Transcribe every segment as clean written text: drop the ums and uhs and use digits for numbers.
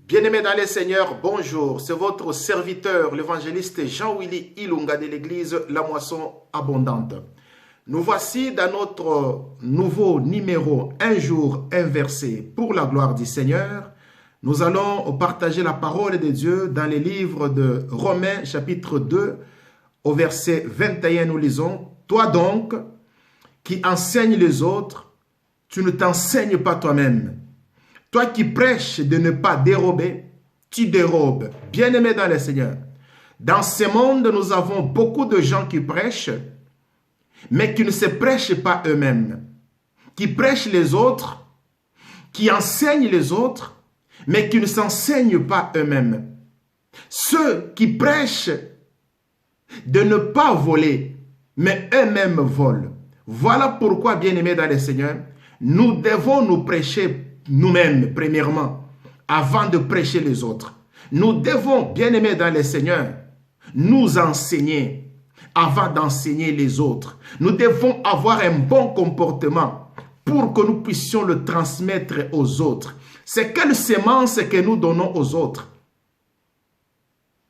Bien-aimés dans les seigneurs, bonjour. C'est votre serviteur, l'évangéliste Jean-Willy Ilunga de l'église La Moisson Abondante. Nous voici dans notre nouveau numéro Un jour, un verset pour la gloire du Seigneur. Nous allons partager la parole de Dieu dans les livres de Romains chapitre 2 au verset 21. Nous lisons: Toi donc qui enseignes les autres, tu ne t'enseignes pas toi-même. Toi qui prêches de ne pas dérober, tu dérobes. Bien-aimé dans le Seigneur, dans ce monde, nous avons beaucoup de gens qui prêchent, mais qui ne se prêchent pas eux-mêmes, qui prêchent les autres, qui enseignent les autres, mais qui ne s'enseignent pas eux-mêmes. Ceux qui prêchent de ne pas voler, mais eux-mêmes volent. Voilà pourquoi, bien-aimés dans le Seigneur, nous devons nous prêcher nous-mêmes, premièrement, avant de prêcher les autres. Nous devons, bien-aimés dans le Seigneur, nous enseigner avant d'enseigner les autres. Nous devons avoir un bon comportement pour que nous puissions le transmettre aux autres. C'est quelle sémence que nous donnons aux autres?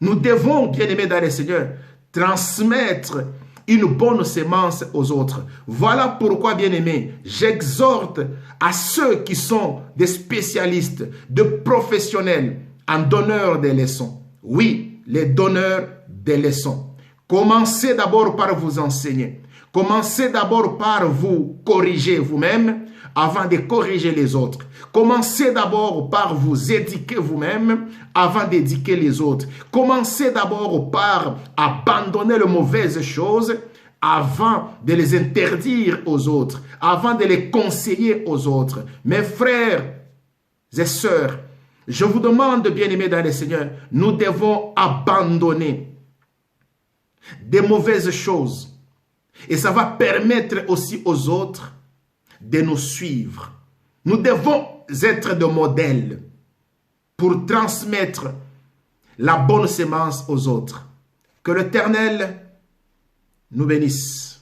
Nous devons, bien-aimés dans le Seigneur, transmettre une bonne sémence aux autres. Voilà pourquoi, bien-aimés, j'exhorte à ceux qui sont des spécialistes, de professionnels en donneurs des leçons. Oui, les donneurs des leçons. Commencez d'abord par vous enseigner. Commencez d'abord par vous corriger vous-même avant de corriger les autres. Commencez d'abord par vous éduquer vous-même avant d'éduquer les autres. Commencez d'abord par abandonner les mauvaises choses avant de les interdire aux autres, avant de les conseiller aux autres. Mes frères et sœurs, je vous demande, bien-aimés dans le Seigneur, nous devons abandonner des mauvaises choses. Et ça va permettre aussi aux autres de nous suivre. Nous devons être de modèles pour transmettre la bonne sémence aux autres. Que l'Éternel nous bénisse.